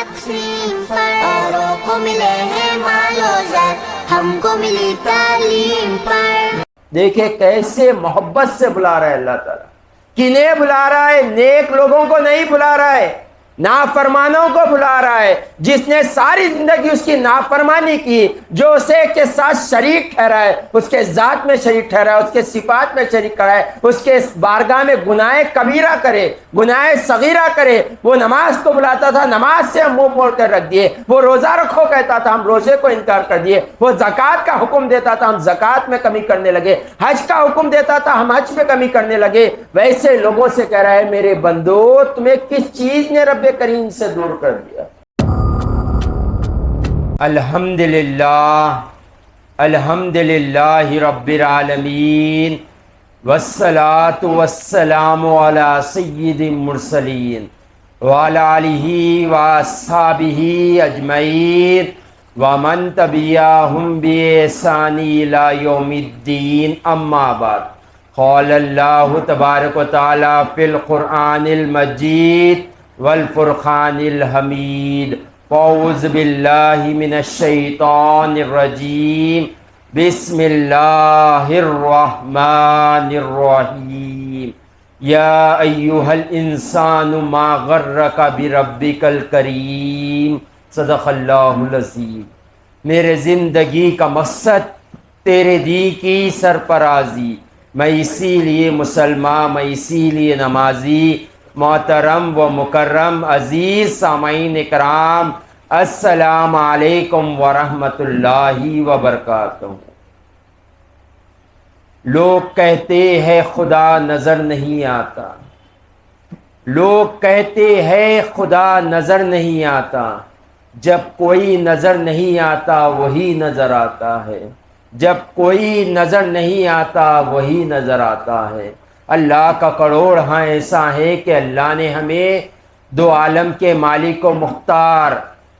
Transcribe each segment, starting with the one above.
تقسیم پر، اوروں کو ملے ہیں مال و زر، ہم کو ملی تعلیم پر۔ دیکھیں کیسے محبت سے بلا رہا ہے اللہ تعالیٰ، کنہیں بلا رہا ہے؟ نیک لوگوں کو نہیں بلا رہا ہے، نافرمانوں کو بلا رہا ہے، جس نے ساری زندگی اس کی نافرمانی کی، جو اسے کے ساتھ شریک ٹھہرا ہے، اس کے ذات میں شریک ٹھہرا ہے، اس کے صفات میں شریک ٹھہرا ہے، اس کے بارگاہ میں گناہ کبیرہ کرے، گناہ صغیرہ کرے، وہ نماز کو بلاتا تھا، نماز سے ہم منہ موڑ کر رکھ دیے، وہ روزہ رکھو کہتا تھا، ہم روزے کو انکار کر دیے، وہ زکوٰۃ کا حکم دیتا تھا، ہم زکوٰۃ میں کمی کرنے لگے، حج کا حکم دیتا تھا، ہم حج میں کمی کرنے لگے۔ ویسے لوگوں سے کہہ رہا ہے میرے بندو تمہیں کس چیز نے رب کریم سے دور کر دیا؟ الحمدللہ رب العالمین، والصلاة والسلام علی سید المرسلین وعلی آلہ واصحابہ اجمعین ومن تبعہم بإحسان الی یوم الدین، اما بعد۔ قال اللہ تبارک و تعالی فی القرآن المجید والفرقان الحمید، اعوذ باللہ من الشیطان الرجیم، بسم اللہ الرحمن الرحیم، یا ایہا الانسان ما غرک بربک الکریم، صدق اللہ العظیم۔ میرے زندگی کا مقصد تیرے دی کی سرفرازی، میں اسی لیے مسلمان، میں اسی لیے نمازی۔ محترم و مکرم عزیز سامعین کرام، السلام علیکم ورحمۃ اللہ وبرکاتہ۔ لوگ کہتے ہیں خدا نظر نہیں آتا، لوگ کہتے ہیں خدا نظر نہیں آتا، جب کوئی نظر نہیں آتا وہی نظر آتا ہے، جب کوئی نظر نہیں آتا وہی نظر آتا ہے۔ اللہ کا کروڑ ہاں ایسا ہے کہ اللہ نے ہمیں دو عالم کے مالک و مختار،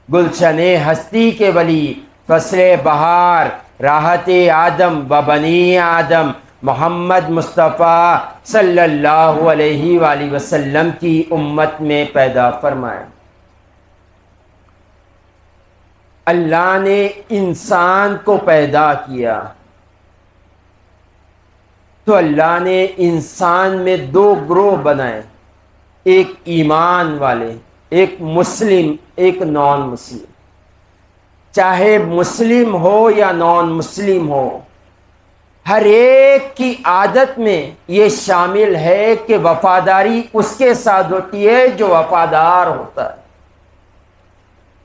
گلشن ہستی کے ولی، فصل بہار، راحت آدم و بنی آدم، محمد مصطفیٰ صلی اللہ علیہ وآلہ وسلم کی امت میں پیدا فرمایا۔ اللہ نے انسان کو پیدا کیا تو اللہ نے انسان میں دو گروہ بنائے، ایک ایمان والے، ایک مسلم، ایک نان مسلم۔ چاہے مسلم ہو یا نان مسلم ہو، ہر ایک کی عادت میں یہ شامل ہے کہ وفاداری اس کے ساتھ ہوتی ہے جو وفادار ہوتا ہے،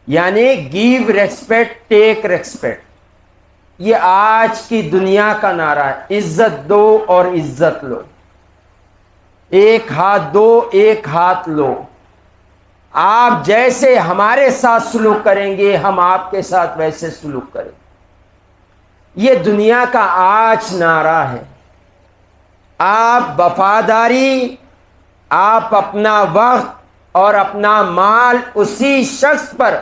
یعنی گیو ریسپیکٹ ٹیک ریسپیکٹ۔ یہ آج کی دنیا کا نعرہ ہے، عزت دو اور عزت لو، ایک ہاتھ دو ایک ہاتھ لو۔ آپ جیسے ہمارے ساتھ سلوک کریں گے ہم آپ کے ساتھ ویسے سلوک کریں گے، یہ دنیا کا آج نعرہ ہے۔ آپ وفاداری، آپ اپنا وقت اور اپنا مال اسی شخص پر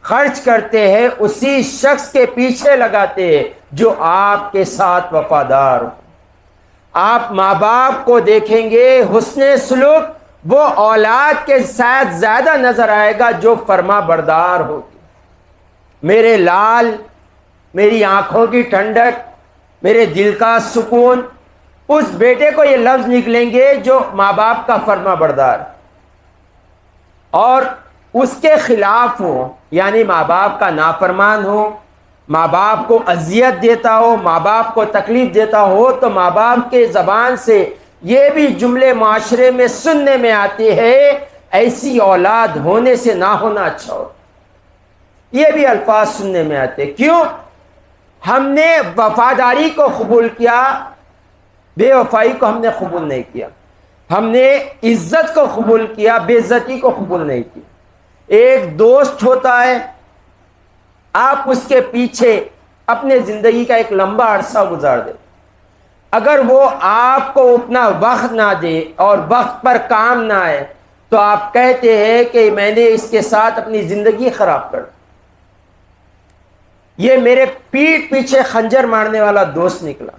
خرچ کرتے ہیں، اسی شخص کے پیچھے لگاتے ہیں جو آپ کے ساتھ وفادار ہو۔ آپ ماں باپ کو دیکھیں گے، حسن سلوک وہ اولاد کے ساتھ زیادہ نظر آئے گا جو فرما بردار ہوگی۔ میرے لال، میری آنکھوں کی ٹھنڈک، میرے دل کا سکون، اس بیٹے کو یہ لفظ نکلیں گے جو ماں باپ کا فرما بردار اور اس کے خلاف ہو، یعنی ماں باپ کا نافرمان ہو، ماں باپ کو اذیت دیتا ہو، ماں باپ کو تکلیف دیتا ہو، تو ماں باپ کے زبان سے یہ بھی جملے معاشرے میں سننے میں آتے ہیں، ایسی اولاد ہونے سے نہ ہونا اچھا ہو۔ یہ بھی الفاظ سننے میں آتے، کیوں؟ ہم نے وفاداری کو قبول کیا، بے وفائی کو ہم نے قبول نہیں کیا۔ ہم نے عزت کو قبول کیا، بے عزتی کو قبول نہیں کیا۔ ایک دوست ہوتا ہے، آپ اس کے پیچھے اپنے زندگی کا ایک لمبا عرصہ گزار دیں، اگر وہ آپ کو اپنا وقت نہ دے اور وقت پر کام نہ آئے تو آپ کہتے ہیں کہ میں نے اس کے ساتھ اپنی زندگی خراب کر، یہ میرے پیٹھ پیچھے خنجر مارنے والا دوست نکلا،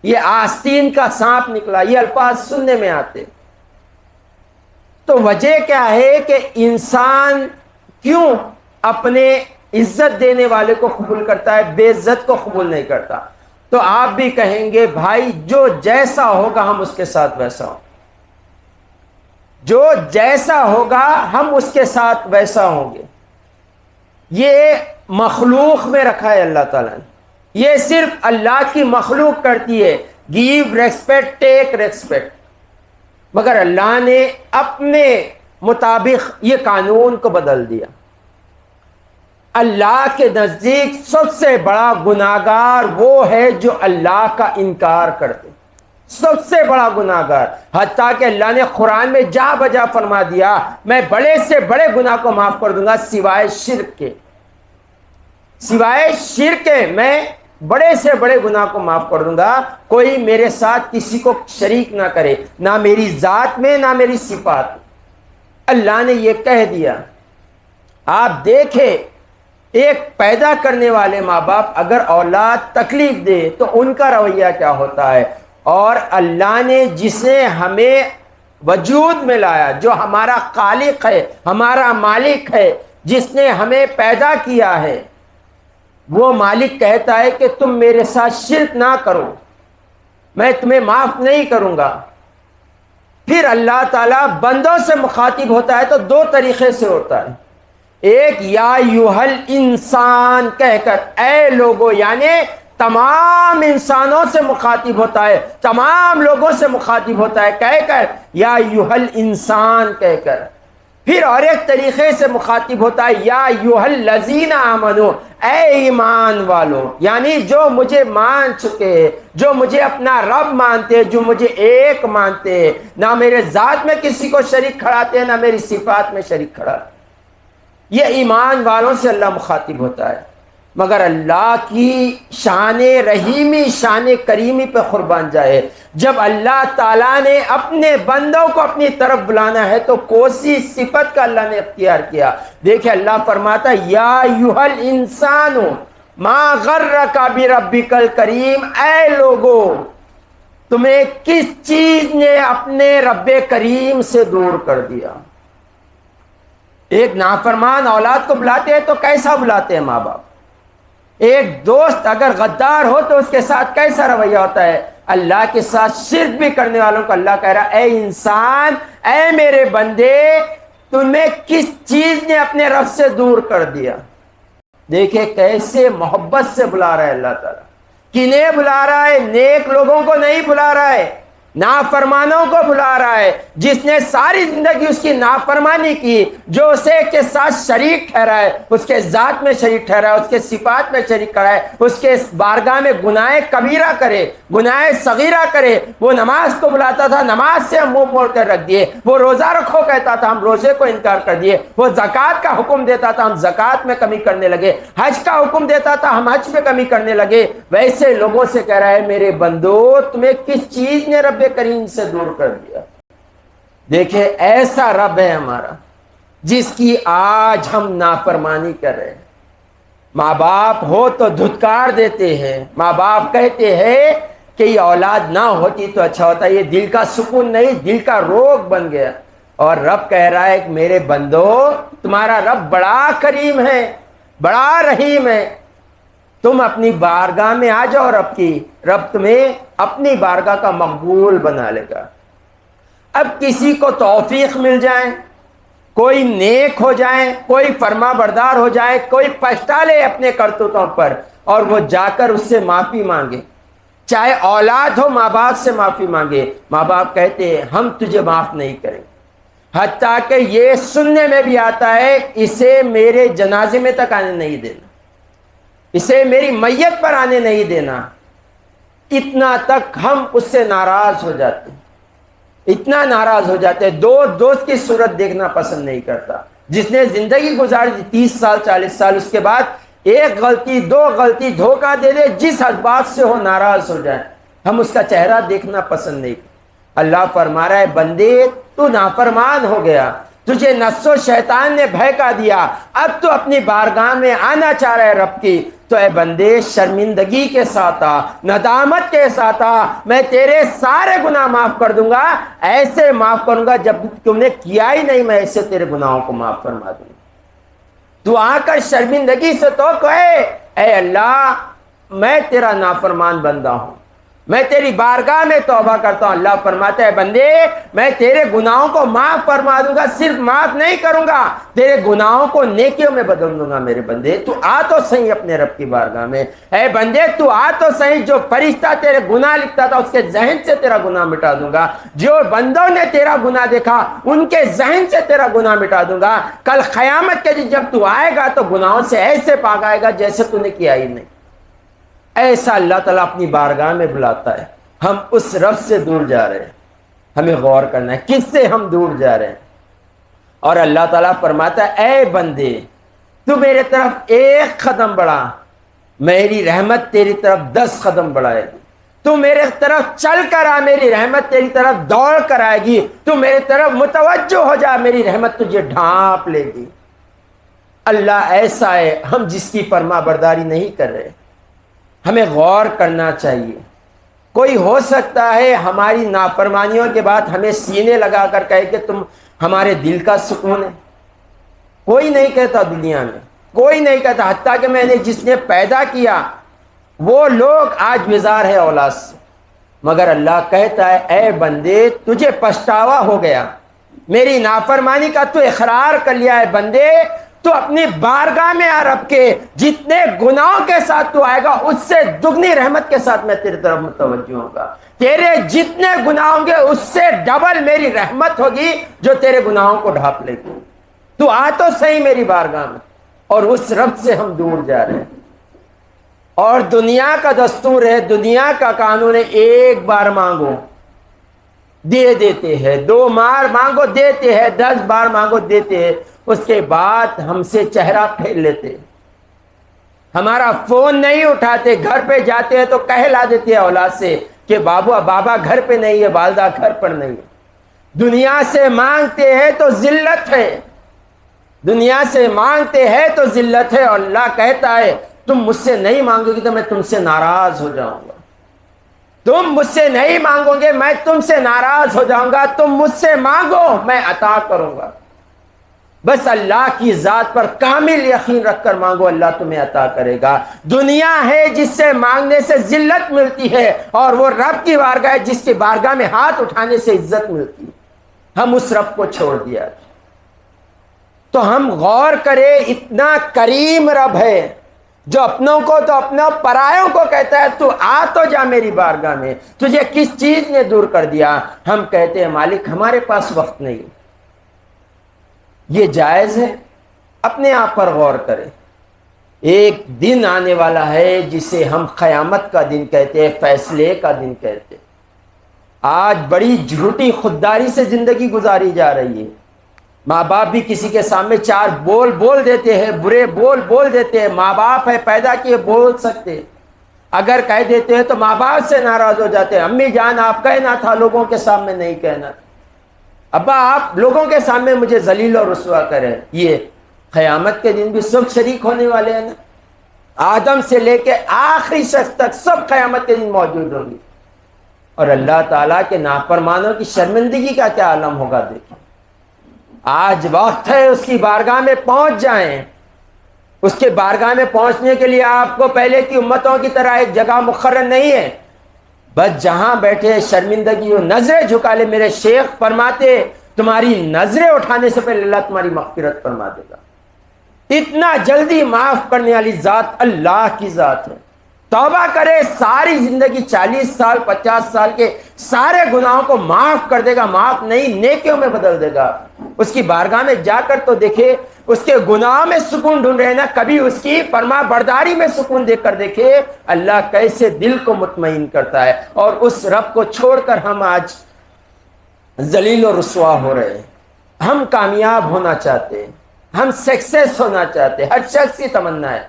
یہ آستین کا سانپ نکلا۔ یہ الفاظ سننے میں آتے، تو وجہ کیا ہے کہ انسان کیوں اپنے عزت دینے والے کو قبول کرتا ہے، بے عزت کو قبول نہیں کرتا؟ تو آپ بھی کہیں گے بھائی جو جیسا ہوگا ہم اس کے ساتھ ویسا ہوں، جو جیسا ہوگا ہم اس کے ساتھ ویسا ہوں گے۔ یہ مخلوق میں رکھا ہے اللہ تعالیٰ نے، یہ صرف اللہ کی مخلوق کرتی ہے، گیو ریسپیکٹ ٹیک ریسپیکٹ، مگر اللہ نے اپنے مطابق یہ قانون کو بدل دیا۔ اللہ کے نزدیک سب سے بڑا گناہگار وہ ہے جو اللہ کا انکار کرتے، سب سے بڑا گناہگار، حتیٰ کہ اللہ نے قرآن میں جا بجا فرما دیا میں بڑے سے بڑے گناہ کو معاف کر دوں گا سوائے شرک کے، سوائے شرک کے میں بڑے سے بڑے گناہ کو معاف کر دوں گا۔ کوئی میرے ساتھ کسی کو شریک نہ کرے، نہ میری ذات میں نہ میری صفات میں، اللہ نے یہ کہہ دیا۔ آپ دیکھیں ایک پیدا کرنے والے ماں باپ اگر اولاد تکلیف دے تو ان کا رویہ کیا ہوتا ہے، اور اللہ نے جسے ہمیں وجود میں لایا، جو ہمارا خالق ہے، ہمارا مالک ہے، جس نے ہمیں پیدا کیا ہے، وہ مالک کہتا ہے کہ تم میرے ساتھ شرک نہ کرو، میں تمہیں معاف نہیں کروں گا۔ پھر اللہ تعالیٰ بندوں سے مخاطب ہوتا ہے تو دو طریقے سے ہوتا ہے، ایک یا ایھل انسان کہہ کر، اے لوگو، یعنی تمام انسانوں سے مخاطب ہوتا ہے، تمام لوگوں سے مخاطب ہوتا ہے کہہ کر یا ایھل انسان کہہ کر۔ پھر اور ایک طریقے سے مخاطب ہوتا ہے یا ایھل الذین آمنو، اے ایمان والو، یعنی جو مجھے مان چکے، جو مجھے اپنا رب مانتے، جو مجھے ایک مانتے، نہ میرے ذات میں کسی کو شریک کھڑاتے نہ میری صفات میں شریک کھڑاتے، یہ ایمان والوں سے اللہ مخاطب ہوتا ہے۔ مگر اللہ کی شان رحیمی، شان کریمی پہ قربان جائے، جب اللہ تعالیٰ نے اپنے بندوں کو اپنی طرف بلانا ہے تو کوسی صفت کا اللہ نے اختیار کیا۔ دیکھیں اللہ فرماتا ہے یا ایھل انسان ما غرک بربک الکریم، اے لوگو تمہیں کس چیز نے اپنے رب کریم سے دور کر دیا؟ ایک نافرمان اولاد کو بلاتے ہیں تو کیسا بلاتے ہیں ماں باپ؟ ایک دوست اگر غدار ہو تو اس کے ساتھ کیسا رویہ ہوتا ہے؟ اللہ کے ساتھ شرک بھی کرنے والوں کو اللہ کہہ رہا ہے اے انسان، اے میرے بندے، تمہیں کس چیز نے اپنے رب سے دور کر دیا؟ دیکھیں کیسے محبت سے بلا رہا ہے اللہ تعالیٰ، کنہیں بلا رہا ہے؟ نیک لوگوں کو نہیں بلا رہا ہے، نافرمانوں کو بلا رہا ہے، جس نے ساری زندگی اس کی نافرمانی کی، جو اسے کے ساتھ شریک ٹھہرا ہے، اس کے ذات میں شریک ٹھہرا ہے، اس کے صفات میں شریک کرا ہے، اس کے بارگاہ میں گناہ کبیرہ کرے، گناہ صغیرہ کرے۔ وہ نماز کو بلاتا تھا، نماز سے ہم منہ موڑ کر رکھ دیے، وہ روزہ رکھو کہتا تھا، ہم روزے کو انکار کر دیے، وہ زکوٰۃ کا حکم دیتا تھا، ہم زکوٰۃ میں کمی کرنے لگے، حج کا حکم دیتا تھا، ہم حج میں کمی کرنے لگے۔ ویسے لوگوں سے کہہ رہا ہے میرے بندو تمہیں کس چیز نے رب کریم سے دور کر دیا؟ دیکھیں ایسا رب ہے ہمارا جس کی آج ہم نافرمانی کر رہے ہیں۔ ماں باپ ہو تو دھتکار دیتے ہیں، ماں باپ کہتے ہیں کہ یہ اولاد نہ ہوتی تو اچھا ہوتا، یہ دل کا سکون نہیں، دل کا روگ بن گیا۔ اور رب کہہ رہا ہے کہ میرے بندو تمہارا رب بڑا کریم ہے، بڑا رحیم ہے، تم اپنی بارگاہ میں آ جاؤ، رب تمہیں اپنی بارگاہ کا مقبول بنا لے گا۔ اب کسی کو توفیق مل جائے، کوئی نیک ہو جائے، کوئی فرما بردار ہو جائے، کوئی پچھتا لے اپنے کرتوتوں پر اور وہ جا کر اس سے معافی مانگے، چاہے اولاد ہو ماں باپ سے معافی مانگے، ماں باپ کہتے ہیں ہم تجھے معاف نہیں کریں، حتیٰ کہ یہ سننے میں بھی آتا ہے اسے میرے جنازے میں تک آنے نہیں دینا، اسے میری میت پر آنے نہیں دینا۔ اتنا تک ہم اس سے ناراض ہو جاتے ہیں، اتنا ناراض ہو جاتے ہیں۔ دوست کی صورت دیکھنا پسند نہیں کرتا، جس نے زندگی گزار دی 30 سال 40 سال، اس کے بعد ایک غلطی دو غلطی دھوکہ دے دے، جس بات سے ہو ناراض ہو جائے، ہم اس کا چہرہ دیکھنا پسند نہیں کرتے۔ اللہ فرما رہا ہے بندے تو نافرمان ہو گیا، تجھے نفس و شیطان نے بہکا دیا، اب تو اپنی بارگاہ میں آنا چاہ رہا ہے رب کی، تو اے بندے شرمندگی کے ساتھ آ، ندامت کے ساتھ آ، میں تیرے سارے گناہ معاف کر دوں گا، ایسے معاف کروں گا جب تم نے کیا ہی نہیں، میں ایسے تیرے گناہوں کو معاف فرما دوں گا۔ تو آ کر شرمندگی سے تو کہے اے اللہ میں تیرا نافرمان بندہ ہوں، میں تیری بارگاہ میں توبہ کرتا ہوں۔ اللہ فرماتا ہے بندے میں تیرے گناہوں کو معاف فرما دوں گا، صرف معاف نہیں کروں گا، تیرے گناہوں کو نیکیوں میں بدل دوں گا۔ میرے بندے تو آ تو صحیح اپنے رب کی بارگاہ میں، اے بندے تو آ تو صحیح، جو فرشتہ تیرے گناہ لکھتا تھا اس کے ذہن سے تیرا گناہ مٹا دوں گا، جو بندوں نے تیرا گناہ دیکھا ان کے ذہن سے تیرا گناہ مٹا دوں گا۔ کل قیامت کے دن جب تو آئے گا تو گناہوں سے ایسے پاک آئے گا جیسے تو نے کیا ہی نہیں۔ ایسا اللہ تعالیٰ اپنی بارگاہ میں بلاتا ہے۔ ہم اس رب سے دور جا رہے ہیں، ہمیں غور کرنا ہے کس سے ہم دور جا رہے ہیں۔ اور اللہ تعالیٰ فرماتا ہے اے بندے تو میرے طرف ایک قدم بڑھا، میری رحمت تیری طرف 10 قدم بڑھائے گی۔ تو میرے طرف چل کر آ، میری رحمت تیری طرف دوڑ کر آئے گی۔ تو میرے طرف متوجہ ہو جا، میری رحمت تجھے ڈھانپ لے گی۔ اللہ ایسا ہے، ہم جس کی فرما برداری نہیں کر رہے، ہمیں غور کرنا چاہیے۔ کوئی ہو سکتا ہے ہماری نافرمانیوں کے بعد ہمیں سینے لگا کر کہے کہ تم ہمارے دل کا سکون ہے۔ کوئی نہیں کہتا دنیا میں، کوئی نہیں کہتا، حتیٰ کہ میں نے جس نے پیدا کیا وہ لوگ آج بیزار ہے اولاد سے، مگر اللہ کہتا ہے اے بندے تجھے پچھتاوا ہو گیا، میری نافرمانی کا تو اقرار کر لیا ہے بندے، تو اپنی بارگاہ میں آ رب کے، جتنے گناہوں کے ساتھ تو آئے گا اس سے دگنی رحمت کے ساتھ میں تیری طرف متوجہ ہوں گا۔ تیرے جتنے گناہ ہوں گے اس سے ڈبل میری رحمت ہوگی جو تیرے گناہوں کو ڈھانپ لے گی۔ تو آ تو صحیح میری بارگاہ میں، اور اس رب سے ہم دور جا رہے ہیں۔ اور دنیا کا دستور ہے، دنیا کا قانون ہے، ایک بار مانگو دے دیتے ہیں، 2 بار مانگو دیتے ہیں، 10 بار مانگو دیتے ہیں، اس کے بعد ہم سے چہرہ پھیر لیتے، ہمارا فون نہیں اٹھاتے، گھر پہ جاتے ہیں تو کہلا دیتے ہیں اولاد سے کہ بابا گھر پہ نہیں ہے، والدہ گھر پر نہیں ہے۔ دنیا سے مانگتے ہیں تو ذلت ہے، دنیا سے مانگتے ہیں تو ذلت ہے، اور اللہ کہتا ہے تم مجھ سے نہیں مانگو گے تو میں تم سے ناراض ہو جاؤں گا، تم مجھ سے نہیں مانگو گے میں تم سے ناراض ہو جاؤں گا، تم مجھ سے مانگو میں عطا کروں گا۔ بس اللہ کی ذات پر کامل یقین رکھ کر مانگو، اللہ تمہیں عطا کرے گا۔ دنیا ہے جس سے مانگنے سے ذلت ملتی ہے، اور وہ رب کی بارگاہ ہے جس کی بارگاہ میں ہاتھ اٹھانے سے عزت ملتی ہے۔ ہم اس رب کو چھوڑ دیا، تو ہم غور کریں، اتنا کریم رب ہے جو اپنوں کو تو اپنا پرایوں کو کہتا ہے تو آ تو جا میری بارگاہ میں، تجھے کس چیز نے دور کر دیا؟ ہم کہتے ہیں مالک ہمارے پاس وقت نہیں۔ یہ جائز ہے؟ اپنے آپ پر غور کریں۔ ایک دن آنے والا ہے جسے ہم قیامت کا دن کہتے ہیں، فیصلے کا دن کہتے ہیں۔ آج بڑی جھوٹی خودداری سے زندگی گزاری جا رہی ہے۔ ماں باپ بھی کسی کے سامنے 4 بول دیتے ہیں، برے بول دیتے ہیں، ماں باپ ہے پیدا کیے بول سکتے، اگر کہہ دیتے ہیں تو ماں باپ سے ناراض ہو جاتے ہیں، امی جان آپ کہنا تھا لوگوں کے سامنے نہیں کہنا تھا، ابا آپ لوگوں کے سامنے مجھے ذلیل اور رسوا کریں۔ یہ قیامت کے دن بھی سب شریک ہونے والے ہیں نا، آدم سے لے کے آخری شخص تک سب قیامت کے دن موجود ہوں گے، اور اللہ تعالیٰ کے نافرمانوں کی شرمندگی کا کیا عالم ہوگا۔ دیکھیں آج وقت ہے اس کی بارگاہ میں پہنچ جائیں۔ اس کے بارگاہ میں پہنچنے کے لیے آپ کو پہلے کی امتوں کی طرح ایک جگہ مقرر نہیں ہے، بس جہاں بیٹھے شرمندگی ہو نظریں جھکا لے۔ میرے شیخ فرماتے تمہاری نظریں اٹھانے سے پہلے اللہ تمہاری مغفرت فرما دے گا۔ اتنا جلدی معاف کرنے والی ذات اللہ کی ذات ہے۔ توبہ کرے، ساری زندگی 40 سال 50 سال کے سارے گناہوں کو معاف کر دے گا، معاف نہیں نیکیوں میں بدل دے گا۔ اس کی بارگاہ میں جا کر تو دیکھے، اس کے گناہوں میں سکون ڈھونڈ رہے نا، کبھی اس کی فرما برداری میں سکون دیکھ کر دیکھے اللہ کیسے دل کو مطمئن کرتا ہے۔ اور اس رب کو چھوڑ کر ہم آج ذلیل و رسوا ہو رہے ہیں۔ ہم کامیاب ہونا چاہتے ہیں، ہم سکسیس ہونا چاہتے ہیں، ہر شخص کی تمنا ہے۔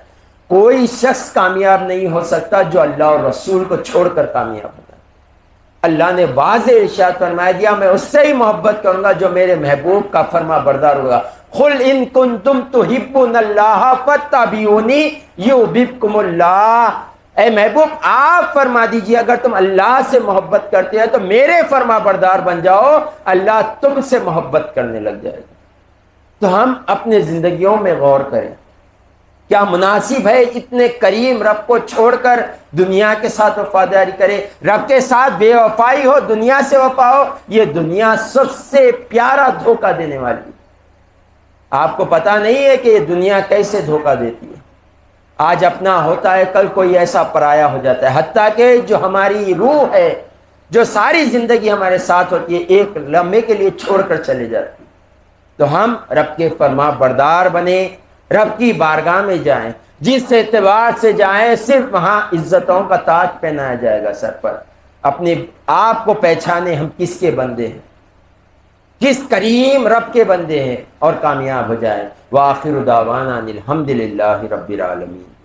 کوئی شخص کامیاب نہیں ہو سکتا جو اللہ اور رسول کو چھوڑ کر کامیاب ہوتا ہے۔ اللہ نے واضح ارشاد فرمایا دیا میں اس سے ہی محبت کروں گا جو میرے محبوب کا فرما بردار ہوگا۔ قل ان کنتم تحبون اللہ فاتبعونی یحببکم اللہ۔ اے محبوب آپ فرما دیجئے اگر تم اللہ سے محبت کرتے ہیں تو میرے فرما بردار بن جاؤ، اللہ تم سے محبت کرنے لگ جائے گا۔ تو ہم اپنے زندگیوں میں غور کریں، کیا مناسب ہے اتنے کریم رب کو چھوڑ کر دنیا کے ساتھ وفاداری کرے؟ رب کے ساتھ بے وفائی ہو، دنیا سے وفا ہو، یہ دنیا سب سے پیارا دھوکہ دینے والی۔ آپ کو پتہ نہیں ہے کہ یہ دنیا کیسے دھوکہ دیتی ہے؟ آج اپنا ہوتا ہے، کل کوئی ایسا پرایا ہو جاتا ہے، حتیٰ کہ جو ہماری روح ہے، جو ساری زندگی ہمارے ساتھ ہوتی ہے، ایک لمحے کے لیے چھوڑ کر چلے جاتی ہے۔ تو ہم رب کے فرما بردار بنیں، رب کی بارگاہ میں جائیں، جس اعتبار سے جائیں صرف وہاں عزتوں کا تاج پہنایا جائے گا سر پر۔ اپنے آپ کو پہچانے ہم کس کے بندے ہیں، کس کریم رب کے بندے ہیں، اور کامیاب ہو جائیں۔ وآخر دعوانا الحمد للہ رب العالمین۔